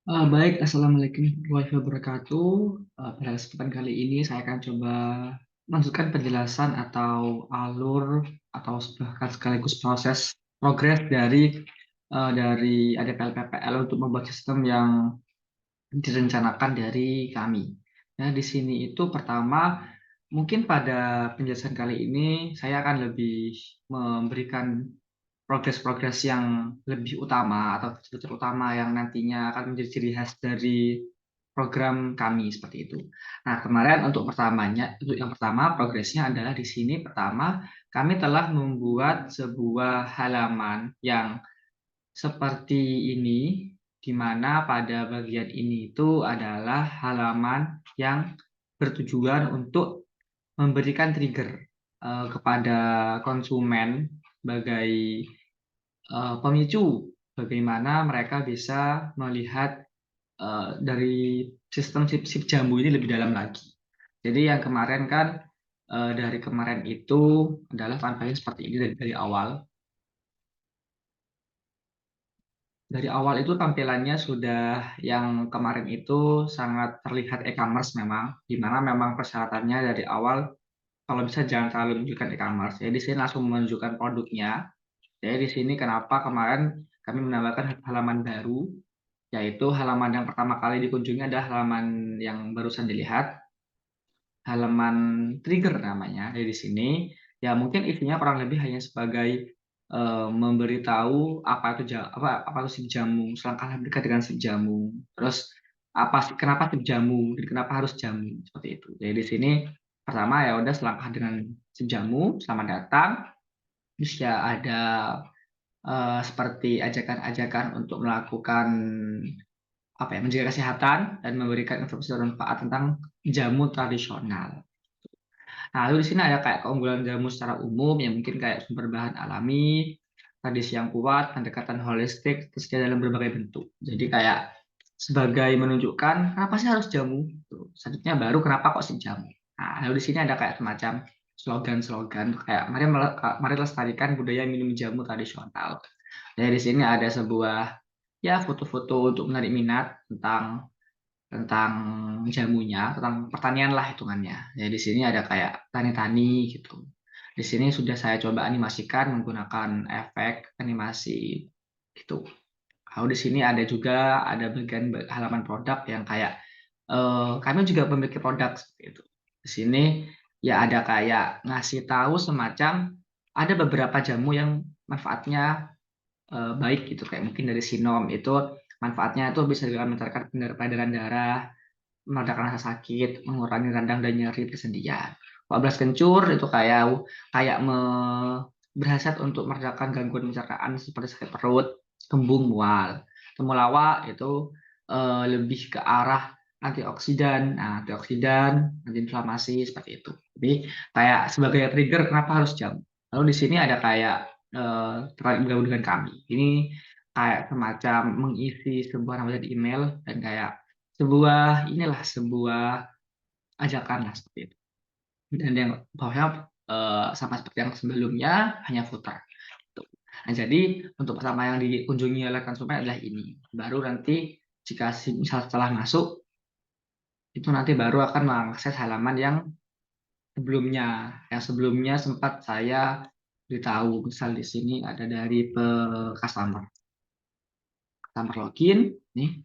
Baik, Assalamualaikum warahmatullahi wabarakatuh. Pada kesempatan kali ini saya akan coba melanjutkan penjelasan atau alur atau bahkan sekaligus proses progres dari ADPL PPL untuk membuat sistem yang direncanakan dari kami. Nah, di sini itu pertama, mungkin pada penjelasan kali ini saya akan lebih memberikan progres-progres yang lebih utama atau fitur utama yang nantinya akan menjadi ciri khas dari program kami seperti itu. Nah, kemarin untuk yang pertama progresnya adalah di sini pertama kami telah membuat sebuah halaman yang seperti ini, di mana pada bagian ini itu adalah halaman yang bertujuan untuk memberikan trigger kepada konsumen sebagai pemicu bagaimana mereka bisa melihat dari sistem sip jamu ini lebih dalam lagi. Jadi yang kemarin kan dari kemarin itu adalah tampilnya seperti ini dari awal. Dari awal itu tampilannya sudah yang kemarin itu sangat terlihat e-commerce memang, di mana memang persyaratannya dari awal kalau bisa jangan terlalu menunjukkan e-commerce. Jadi di sini langsung menunjukkan produknya. Jadi di sini kenapa kemarin kami menambahkan halaman baru, yaitu halaman yang pertama kali dikunjungi adalah halaman yang barusan dilihat, halaman trigger namanya. Jadi di sini ya mungkin isinya kurang lebih hanya sebagai memberitahu apa itu sip jamu, selangkah dekat dengan sip jamu. Terus kenapa sip jamu, dan kenapa harus jamu seperti itu. Jadi di sini pertama ya udah selangkah dengan sip jamu, selamat datang. Terus ya ada seperti ajakan-ajakan untuk melakukan menjaga kesehatan dan memberikan informasi bermanfaat tentang jamu tradisional. Nah, lalu di sini ada kayak keunggulan jamu secara umum yang mungkin kayak sumber bahan alami, tradisi yang kuat, pendekatan holistik, tersedia dalam berbagai bentuk. Jadi kayak sebagai menunjukkan kenapa sih harus jamu? Tuh. Selanjutnya baru kenapa kok sih jamu? Nah, lalu di sini ada kayak semacam slogan-slogan kayak mari lestarikan budaya minum jamu tradisional. Jadi di sini ada sebuah ya foto-foto untuk menarik minat tentang jamunya, tentang pertanian lah hitungannya. Ya di sini ada kayak tani-tani gitu. Di sini sudah saya coba animasikan menggunakan efek animasi gitu. Lalu di sini ada bagian halaman produk yang kayak kami juga memiliki produk seperti itu. Di sini ya ada kayak ngasih tahu semacam ada beberapa jamu yang manfaatnya baik gitu kayak mungkin dari Sinom itu manfaatnya itu bisa juga meningkatkan peredaran darah, meredakan rasa sakit, mengurangi radang dan nyeri persendian. 14 kencur itu kayak kayak berhasrat untuk meredakan gangguan pencernaan seperti sakit perut, kembung, mual. Temulawak itu lebih ke arah antioksidan, nah, antioksidan, anti inflamasi seperti itu. Jadi kayak sebagai trigger kenapa harus jamu. Lalu di sini ada kayak terkait bergabung dengan kami. Ini kayak semacam mengisi sebuah nama di email dan kayak sebuah ajakan lah seperti itu. Dan yang bawahnya sama seperti yang sebelumnya hanya footer. Tuh. Nah, jadi untuk pertama yang dikunjungi oleh konsumen adalah ini. Baru nanti jika misal setelah masuk itu nanti baru akan mengakses halaman yang sebelumnya. Yang sebelumnya sempat saya beritahu misal di sini ada dari customer. Customer login nih.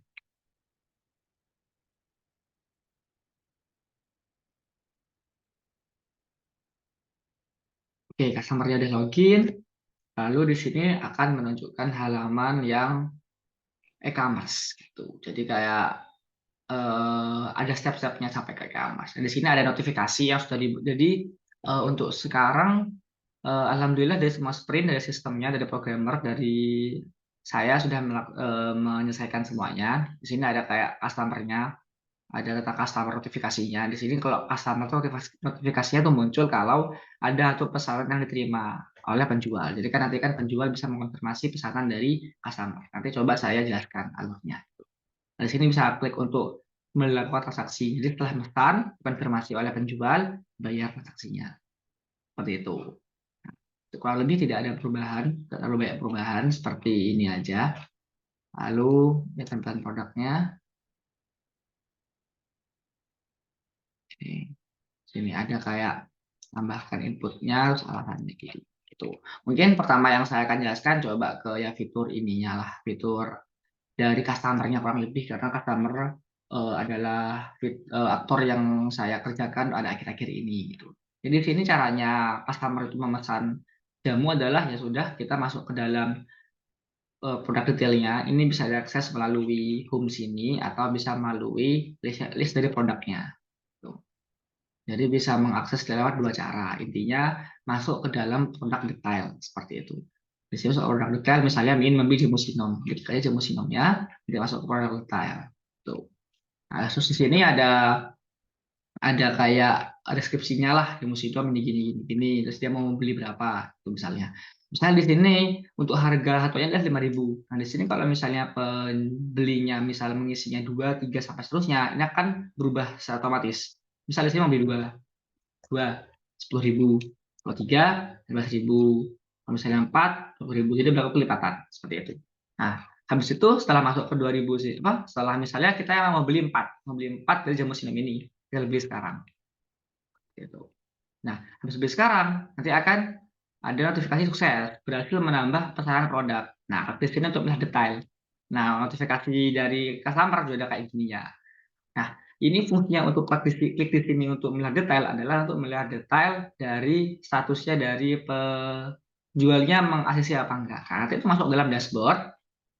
Oke, customer-nya udah login. Lalu di sini akan menunjukkan halaman yang e-commerce gitu. Jadi kayak ada step-stepnya sampai ke e-commerce. Dan di sini ada notifikasi yang sudah jadi untuk sekarang alhamdulillah dari semua sprint dari sistemnya dari programmer dari saya sudah menyelesaikan semuanya. Di sini ada kayak customer-nya, ada letak customer notifikasinya. Di sini kalau customer tuh notifikasinya tuh muncul kalau ada satu pesanan yang diterima oleh penjual. Jadi kan nanti kan penjual bisa mengonfirmasi pesanan dari customer. Nanti coba saya jelaskan alurnya. Nah, di sini bisa klik untuk melakukan transaksi. Jadi setelah memesan, konfirmasi oleh penjual, bayar transaksinya. Seperti itu. Kurang lebih tidak ada perubahan, tidak terlalu banyak perubahan seperti ini aja. Lalu ya tampilan produknya. Oke. Sini ada kayak tambahkan inputnya, terus alasannya gitu. Gitu. Mungkin pertama yang saya akan jelaskan coba ke ya fitur ininya lah, fitur dari customer-nya kurang lebih karena customer adalah aktor yang saya kerjakan ada akhir-akhir ini gitu. Jadi di sini caranya customer itu memesan jamu adalah ya sudah kita masuk ke dalam produk detailnya. Ini bisa diakses melalui home sini atau bisa melalui list dari produknya. Tuh. Jadi bisa mengakses lewat dua cara. Intinya masuk ke dalam produk detail seperti itu. Di sini masuk produk detail, misalnya ingin membeli jamu sinom, klik aja jamu sinomnya, tidak masuk ke produk detail. Tuh. Nah, terus di sini ada kayak deskripsinya lah jamu sinom ini gini gini gini. Terus dia mau beli berapa, itu misalnya. Misalnya di sini untuk harga satunya adalah 5.000. Nah, di sini kalau misalnya pembelinya misalnya mengisinya 2, 3 sampai seterusnya, ini akan berubah secara otomatis. Misalnya di sini mau beli 2, 10.000, kalau 3, 15.000, kalau misalnya 4, 20.000, jadi berapa kelipatan seperti itu. Nah, habis itu setelah masuk ke 2.000 sih, apa? Setelah misalnya kita mau beli 4 dari jamu sinom ini, kita beli sekarang, gitu. Nah, habis beli sekarang, nanti akan ada notifikasi sukses, berhasil menambah pesanan produk. Nah, aktif sini untuk melihat detail. Nah, notifikasi dari customer juga ada kayak gini ya. Nah, ini fungsinya untuk klik di sini untuk melihat detail adalah untuk melihat detail dari statusnya dari penjualnya mengakses apa enggak. Karena nanti itu masuk dalam dashboard,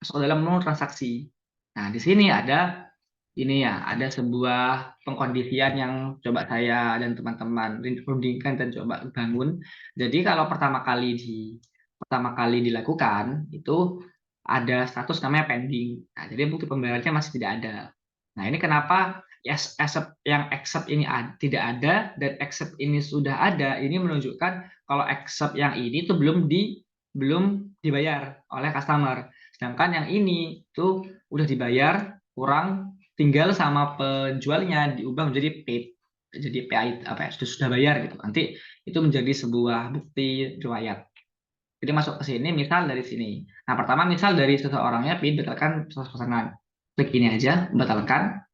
masuk dalam menu transaksi. Nah, di sini ada ini ya, ada sebuah pengkondisian yang coba saya dan teman-teman rundingkan dan coba bangun. Jadi kalau pertama kali dilakukan itu ada status namanya pending. Nah, jadi bukti pembayarannya masih tidak ada. Nah, ini kenapa yes, accept ini tidak ada dan accept ini sudah ada. Ini menunjukkan kalau accept yang ini tuh belum dibayar oleh customer. Sedangkan yang ini tuh udah dibayar, kurang tinggal sama penjualnya diubah menjadi paid. Jadi paid apa ya, sudah bayar gitu. Nanti itu menjadi sebuah bukti riwayat. Jadi masuk ke sini, misal dari sini. Nah, pertama misal dari seseorangnya pilih batalkan pesanan. Klik ini aja, batalkan.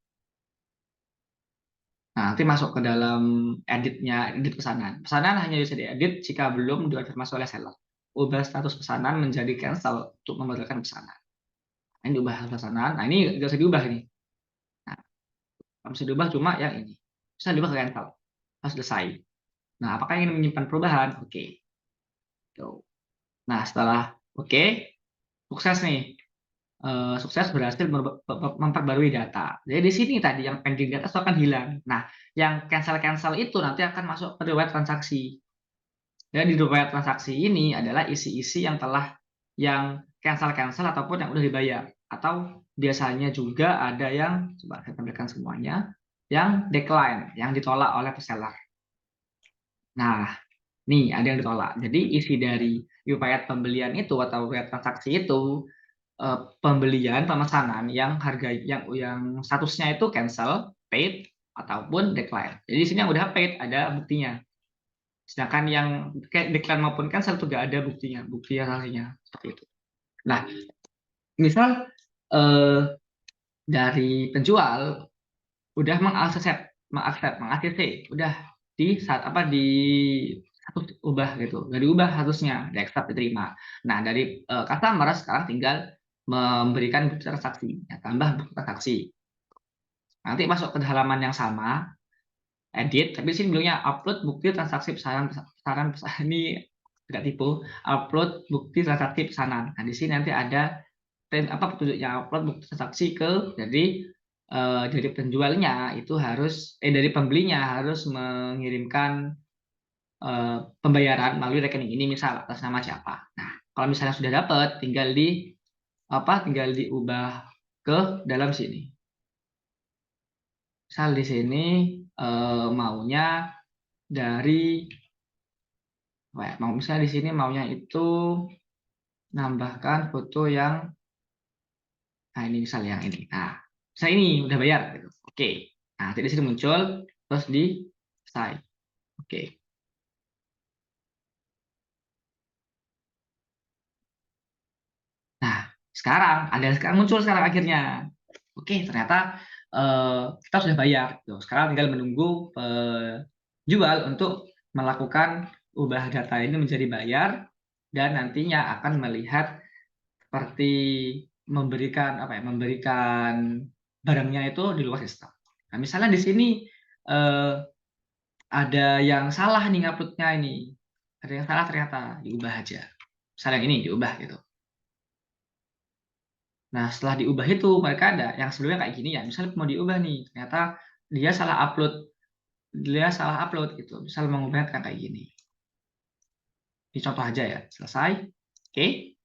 Nah, nanti masuk ke dalam edit pesanan. Pesanan hanya bisa diedit jika belum dikonfirmasi oleh seller. Ubah status pesanan menjadi cancel untuk membatalkan pesanan. Nah, ini ubah pesanan. Nah, ini nggak bisa diubah nih. Nah, bisa diubah cuma yang ini. Bisa diubah ke cancel. Harus selesai. Nah, apakah ingin menyimpan perubahan? Oke. Tuh. Nah, setelah oke, sukses nih. Sukses berhasil memperbarui data. Jadi di sini tadi yang pending data itu akan hilang. Nah, yang cancel-cancel itu nanti akan masuk ke riwayat transaksi. Dan di riwayat transaksi ini adalah isi-isi yang cancel-cancel ataupun yang udah dibayar. Atau biasanya juga ada yang, coba saya tampilkan semuanya, yang decline, yang ditolak oleh peseller. Nah, nih ada yang ditolak. Jadi isi dari riwayat pembelian itu atau riwayat transaksi itu pembelian pemesanan yang harga yang statusnya itu cancel, paid ataupun decline. Jadi di sini yang udah paid ada buktinya. Sedangkan yang kayak decline maupun cancel juga ada buktinya, bukti hasilnya seperti itu. Nah, misal eh, dari penjual udah mengakses, udah di saat apa di status ubah gitu, udah diubah statusnya, di accept diterima. Nah, dari customer sekarang tinggal memberikan bukti transaksi, ya, tambah bukti transaksi. Nanti masuk ke halaman yang sama, edit, tapi di sini bilangnya upload bukti transaksi pesanan ini tidak tipu, upload bukti transaksi pesanan. Nah, di sini nanti ada apa petunjuknya upload bukti transaksi ke dari penjualnya itu dari pembelinya harus mengirimkan pembayaran melalui rekening ini misal atas nama siapa. Nah, kalau misalnya sudah dapat tinggal diubah ke dalam sini. Misal di sini maunya dari mau misalnya di sini maunya itu nambahkan foto yang nah ini misalnya yang ini. Nah, saya ini udah bayar gitu. Oke. Nah, nanti di sini muncul terus di selesai. Oke. Nah, Sekarang ada sekarang muncul sekarang akhirnya. Oke, ternyata kita sudah bayar. Tuh, sekarang tinggal menunggu penjual untuk melakukan ubah data ini menjadi bayar dan nantinya akan melihat seperti memberikan apa ya, memberikan barangnya itu di luar sistem. Nah, misalnya di sini eh, ada yang salah nih nguploadnya ini. Ada yang salah ternyata diubah aja. Misalnya yang ini diubah gitu. Nah, setelah diubah itu mereka ada yang sebelumnya kayak gini ya. Misalnya mau diubah nih, ternyata dia salah upload, gitu. Misal mengubahnya kayak gini. Ini contoh aja ya. Selesai. Oke.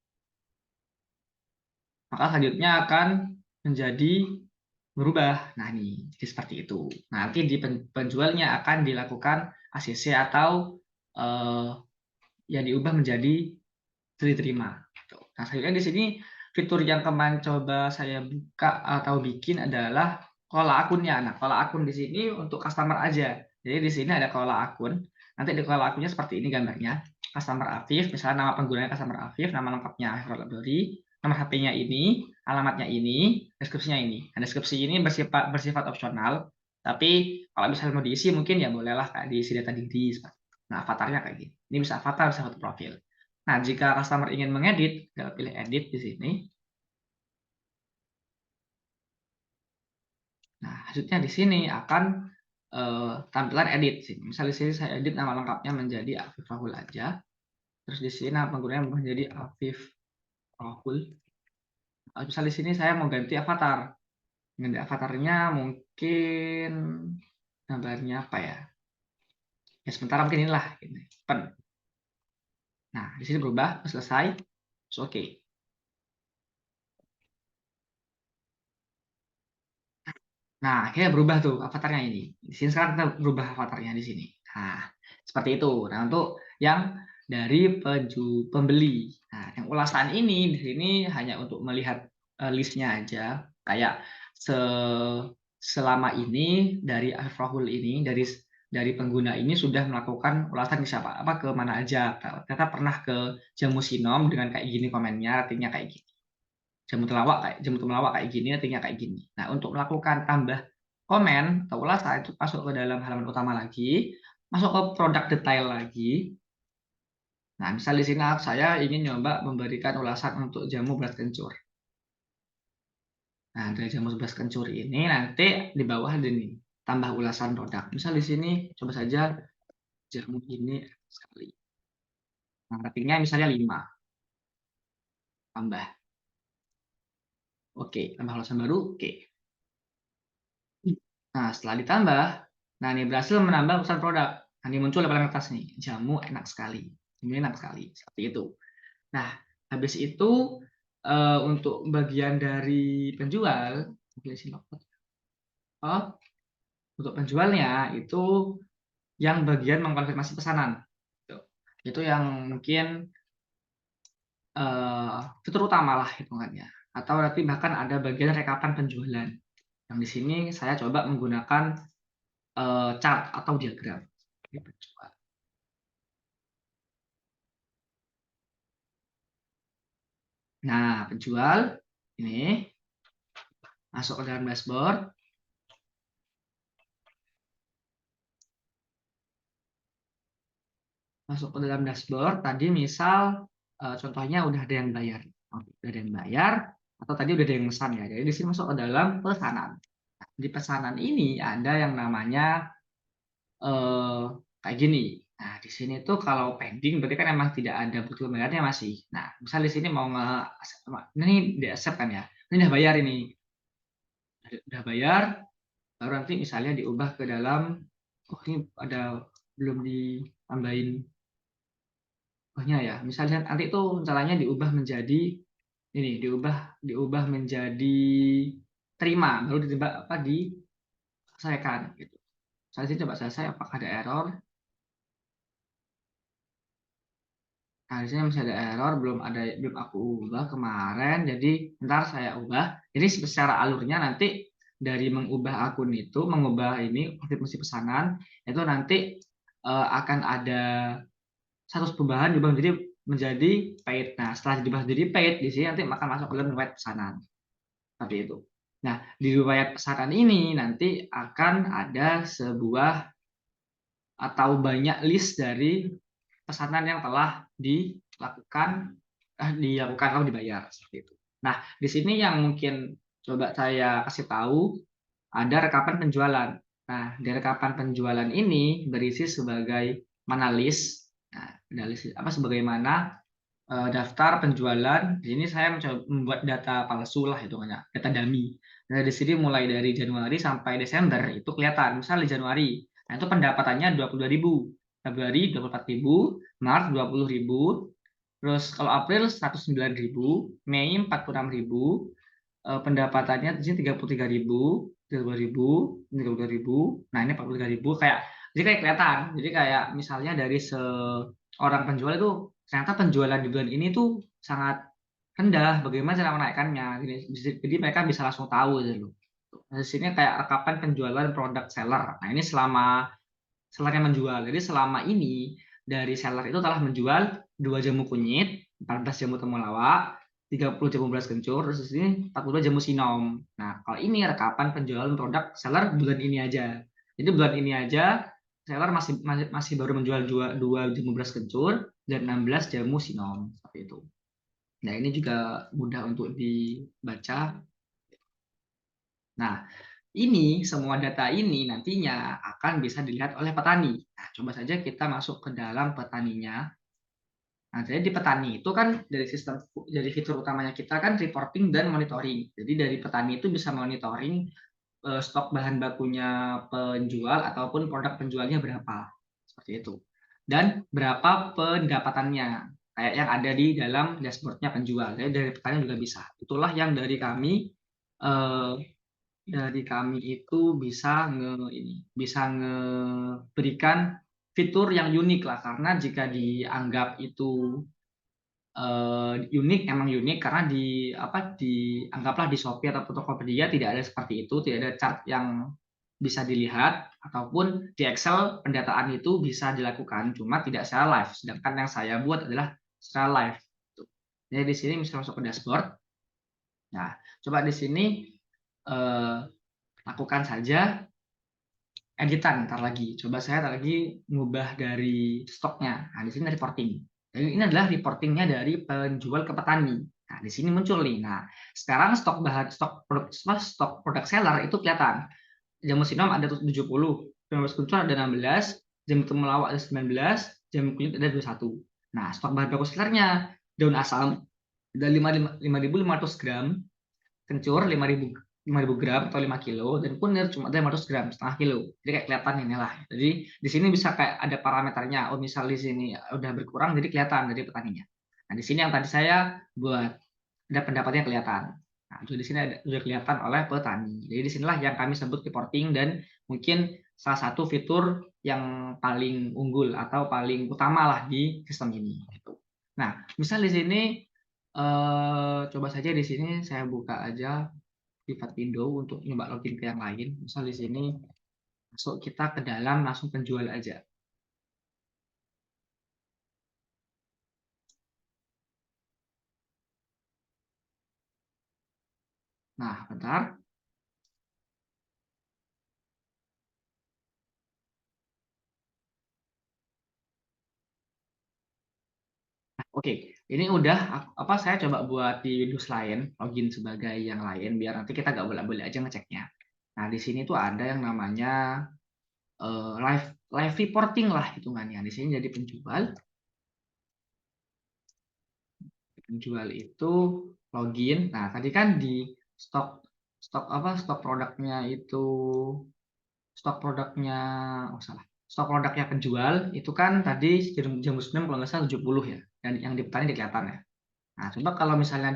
Maka selanjutnya akan menjadi berubah. Nah, ini jadi seperti itu. Nanti di penjualnya akan dilakukan ACC atau yang diubah menjadi diterima. Nah, selanjutnya di sini fitur yang kemarin coba saya buka atau bikin adalah kelola akunnya. Nah, kelola akun di sini untuk customer aja. Jadi di sini ada kelola akun. Nanti di kelola akunnya seperti ini gambarnya. Customer Afif, misalnya nama penggunanya customer Afif, nama lengkapnya Afif Library, nomor HP-nya ini, alamatnya ini, deskripsinya ini. Nah, deskripsi ini bersifat opsional, tapi kalau misalnya mau diisi mungkin ya bolehlah kayak diisi data diri. Nah, avatarnya kayak gini. Ini bisa avatar, bisa foto profil. Nah, jika customer ingin mengedit, tinggal pilih edit di sini. Nah, hasilnya di sini akan tampilan edit. Misalnya di sini saya edit nama lengkapnya menjadi Afif Rahul aja. Terus di sini nama penggunanya menjadi Afif Rahul. Misalnya di sini saya mau ganti avatar. Ganti avatarnya mungkin gambarnya apa ya? Ya sementara mungkin inilah. Ini. Pen. Nah, di sini berubah, selesai. Terus oke. Nah, akhirnya berubah tuh avatarnya ini. Di sini sekarang kita berubah avatarnya di sini. Nah, seperti itu. Nah, untuk yang dari pembeli. Nah, yang ulasan ini di sini hanya untuk melihat listnya aja. Kayak se selama ini dari Afrahul ini dari pengguna ini sudah melakukan ulasan ke siapa apa ke mana aja. Ternyata pernah ke Jamu Sinom dengan kayak gini komennya, artinya kayak gini. Jamu temulawak kayak gini, artinya kayak gini. Nah, untuk melakukan tambah komen atau ulasan itu masuk ke dalam halaman utama lagi, masuk ke produk detail lagi. Nah, misal di sini saya ingin nyoba memberikan ulasan untuk jamu beras kencur. Nah, dari jamu beras kencur ini nanti di bawah ada nih tambah ulasan produk. Misal di sini coba saja jamu ini sekali. Nah, ratingnya misalnya 5. Tambah. Oke, tambah ulasan baru. Oke. Nah, setelah ditambah, nah ini berhasil menambah ulasan produk. Nah, ini muncul di paling atas nih, jamu enak sekali. Jamu enak sekali, seperti itu. Nah, habis itu untuk bagian dari penjual, oh, untuk penjualnya itu yang bagian mengkonfirmasi pesanan. Itu yang mungkin fitur utama lah hitungannya. Atau nanti bahkan ada bagian rekapan penjualan. Yang di sini saya coba menggunakan chart atau diagram. Nah, penjual ini masuk ke dalam dashboard. Masuk ke dalam dashboard. Tadi misal contohnya udah ada yang bayar. Udah ada yang bayar atau tadi udah ada yang pesan ya. Jadi di sini masuk ke dalam pesanan. Nah, di pesanan ini ada yang namanya eh, kayak gini. Nah, di sini tuh kalau pending berarti kan emang tidak ada bukti pembayarannya masih. Nah, misal di sini mau ini di accept kan ya. Ini udah bayar ini. Udah bayar, baru nanti misalnya diubah ke dalam oh ini ada belum ditambahin ohnya ya. Misalnya nanti itu caranya diubah menjadi ini, diubah menjadi terima, baru ditambah apa diselesaikan gitu. Saya sih coba selesai apakah ada error. Nah, di sini masih ada error, belum aku ubah kemarin, jadi ntar saya ubah. Jadi secara alurnya nanti dari mengubah akun itu, mengubah ini konfirmasi pesanan, itu nanti akan ada status perubahan juga menjadi menjadi paid. Nah, setelah diubah jadi paid, di sini nanti akan masuk ke dalam riwayat pesanan. Seperti itu. Nah, di riwayat pesanan ini nanti akan ada sebuah atau banyak list dari pesanan yang telah dilakukan atau dibayar seperti itu. Nah, di sini yang mungkin coba saya kasih tahu ada rekapan penjualan. Nah, di rekapan penjualan ini berisi sebagai mana list. Nah, list apa sebagaimana daftar penjualan. Di sini saya mencoba membuat data palsu lah hitungannya, data dummy. Nah, di sini mulai dari Januari sampai Desember itu kelihatan. Misal di Januari, nah itu pendapatannya 22.000, Februari 24.000, Maret 20.000, terus kalau April 109.000, Mei 46.000, pendapatannya di sini 33.000, 32.000, 32.000. Nah, ini 43.000 kayak jadi kayak kelihatan. Jadi kayak misalnya dari seorang penjual itu ternyata penjualan di bulan ini tuh sangat rendah. Bagaimana cara menaikkannya? Jadi mereka bisa langsung tahu gitu loh. Nah, di sini kayak rekapan penjualan produk seller. Nah, ini selama sellernya menjual. Jadi selama ini dari seller itu telah menjual 2 jamu kunyit, 14 jamu temulawak, 30 jamu beras kencur, terus di sini 42 jamu sinom. Nah, kalau ini rekapan penjualan produk seller bulan ini aja. Jadi bulan ini aja seller masih baru menjual 2 jamu beras kencur dan 16 jamu sinom seperti itu. Nah, ini juga mudah untuk dibaca. Nah, ini semua data ini nantinya akan bisa dilihat oleh petani. Nah, coba saja kita masuk ke dalam petaninya. Nah, jadi di petani itu kan dari fitur utamanya kita kan reporting dan monitoring. Jadi dari petani itu bisa monitoring stok bahan bakunya penjual ataupun produk penjualnya berapa. Seperti itu. Dan berapa pendapatannya. Kayak yang ada di dalam dashboardnya penjual. Jadi dari petani juga bisa. Itulah yang eh, dari kami itu bisa ngeberikan fitur yang unik lah, karena jika dianggap itu unik, emang unik karena dianggaplah di Shopee atau Tokopedia tidak ada seperti itu, tidak ada chart yang bisa dilihat ataupun di Excel pendataan itu bisa dilakukan cuma tidak secara live, sedangkan yang saya buat adalah secara live. Jadi di sini bisa masuk ke dashboard. Nah, coba di sini eh, lakukan saja editan ntar lagi. Coba saya ntar lagi ngubah dari stoknya. Nah, di sini reporting. Jadi ini adalah reportingnya dari penjual ke petani. Nah, di sini muncul nih. Nah, sekarang stok produk seller itu kelihatan. Jamu sinom ada 70, jamu kuncur ada 16, jamu temulawak ada 19, jamu kulit ada 21. Nah, stok bahan baku sellernya daun asam ada 5.500 gram, kencur 5.000 gram atau 5 kilo, dan kunir cuma ada 500 gram, setengah kilo. Jadi kayak kelihatan ini lah. Jadi di sini bisa kayak ada parameternya. Oh, misal di sini udah berkurang jadi kelihatan dari petaninya. Nah, di sini yang tadi saya buat ada pendapatnya kelihatan. Nah, itu di sini sudah kelihatan oleh petani. Jadi di sinilah yang kami sebut reporting dan mungkin salah satu fitur yang paling unggul atau paling utama lah di sistem ini. Gitu. Nah, misal di sini coba saja di sini saya buka aja pivot window untuk nyoba login ke yang lain. Misal di sini masuk kita ke dalam langsung penjual aja. Nah, bentar. Oke, ini udah apa saya coba buat di Windows lain, login sebagai yang lain biar nanti kita nggak bolak-balik aja ngeceknya. Nah, di sini tuh ada yang namanya live live reporting lah hitungannya. Di sini jadi penjual. Penjual itu login. Nah, tadi kan di stok stok apa stok produknya oh salah. Stok produknya penjual itu kan tadi jamu 9 kalau nggak salah 70 ya. Dan yang di petani kelihatan ya. Nah, coba kalau misalnya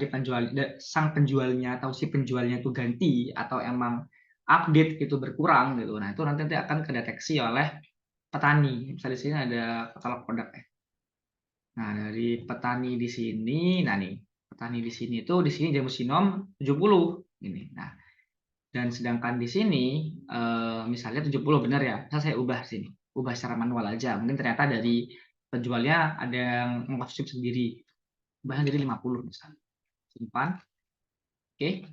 sang penjualnya atau si penjualnya itu ganti atau emang update itu berkurang gitu. Nah, itu nanti akan kedeteksi oleh petani. Misalnya di sini ada katalog produk ya. Nah, dari petani di sini, nah nih, petani di sini jamu sinom 70 ini. Nah, dan sedangkan di sini misalnya 70 benar ya. Bisa saya ubah sini. Ubah secara manual aja. Mungkin ternyata dari penjualnya ada yang mengkonsumsi sendiri. Bahkan jadi 50 misalnya. Simpan. Oke.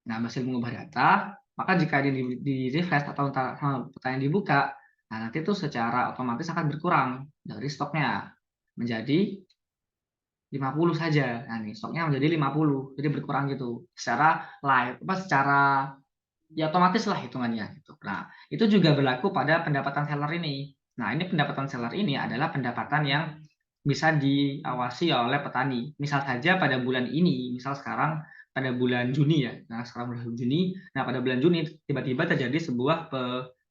Nah, berhasil mengubah data, maka jika di refresh atau pertanyaan dibuka, nah nanti tuh secara otomatis akan berkurang dari stoknya menjadi 50 saja. Nah, nih stoknya menjadi 50, jadi berkurang gitu. Secara live, secara ya otomatis lah hitungannya gitu. Nah, itu juga berlaku pada pendapatan seller ini. Nah, ini pendapatan seller ini adalah pendapatan yang bisa diawasi oleh petani. Misal saja pada bulan ini, misal sekarang pada bulan Juni ya. Nah, sekarang bulan Juni, nah pada bulan Juni tiba-tiba terjadi sebuah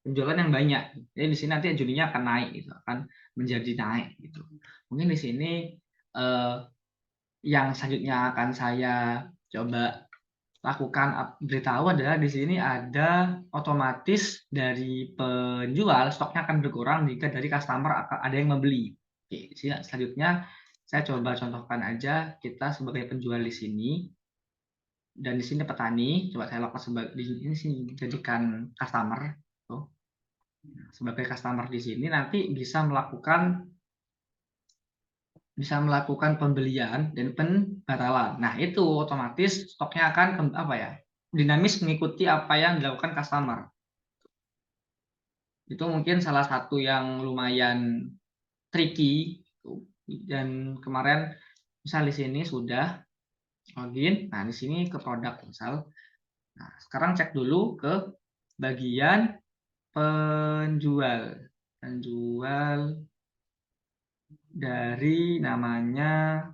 penjualan yang banyak. Jadi di sini nanti Juninya akan naik gitu, akan menjadi naik gitu. Mungkin di sini eh, yang selanjutnya akan saya coba lakukan beritahu adalah di sini ada otomatis dari penjual stoknya akan berkurang jika dari customer ada yang membeli. Oke, selanjutnya saya coba contohkan aja kita sebagai penjual di sini dan di sini petani. Coba saya lakukan sebagai di sini jadikan customer. Tuh. Sebagai customer di sini nanti bisa melakukan pembelian dan pembatalan. Nah, itu otomatis stoknya akan dinamis mengikuti apa yang dilakukan customer. Itu mungkin salah satu yang lumayan tricky. Dan kemarin misal di sini sudah login. Nah, di sini ke produk misal. Nah, sekarang cek dulu ke bagian penjual. Penjual dari namanya.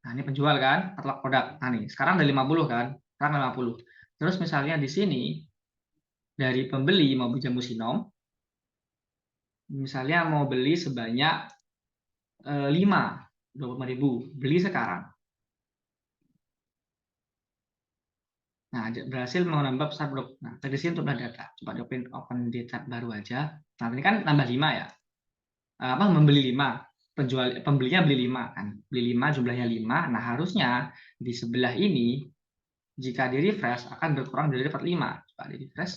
Nah, ini penjual kan, katalog produk. Nah, nih, sekarang ada 50 kan? Sekarang 50. Terus misalnya di sini dari pembeli mau beli jamu sinom, misalnya mau beli sebanyak 5, 25.000, beli sekarang. Nah, berhasil menambah besar blok. Nah, dari sini untuk data. Coba open di tab baru aja. Nah, ini kan nambah 5 ya. Membeli 5. Pembelinya beli 5 kan. Beli 5, jumlahnya 5. Nah, harusnya di sebelah ini jika di refresh akan berkurang dari 45. Coba di refresh.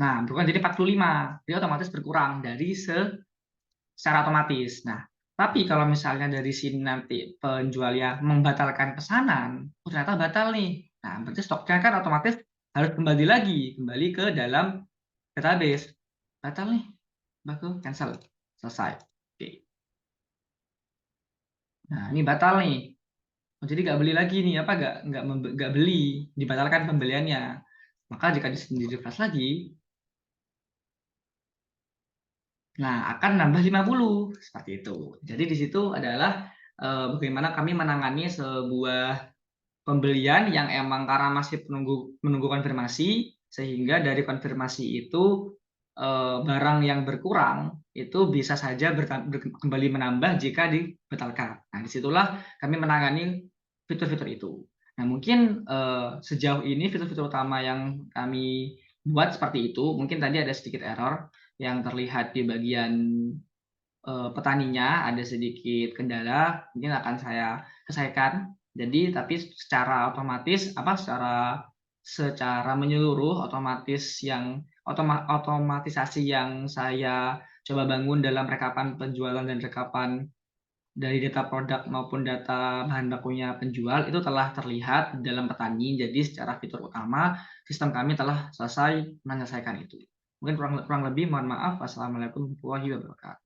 Nah, berkurang jadi 45. Dia otomatis berkurang dari secara otomatis. Nah, tapi kalau misalnya dari sini nanti penjualnya membatalkan pesanan, ternyata batal nih. Nah, berarti stoknya kan otomatis harus kembali ke dalam database. Batal nih, bagus, cancel, selesai. Oke. Nah, ini batal nih. Oh, jadi nggak beli lagi nih, nggak beli, dibatalkan pembeliannya. Maka jika di refresh lagi, nah, akan nambah 50 seperti itu. Jadi di situ adalah bagaimana kami menangani sebuah pembelian yang emang karena masih menunggu konfirmasi, sehingga dari konfirmasi itu barang yang berkurang itu bisa saja kembali menambah jika dibatalkan. Nah, disitulah kami menangani fitur-fitur itu. Nah, mungkin sejauh ini fitur-fitur utama yang kami buat seperti itu. Mungkin tadi ada sedikit error yang terlihat di bagian petaninya ada sedikit kendala, mungkin akan saya selesaikan. Jadi tapi secara otomatis secara menyeluruh otomatisasi yang saya coba bangun dalam rekapan penjualan dan rekapan dari data produk maupun data bahan bakunya penjual itu telah terlihat dalam petani. Jadi secara fitur utama sistem kami telah selesai menyelesaikan itu. Mungkin kurang lebih mohon maaf. Wassalamualaikum warahmatullahi wabarakatuh.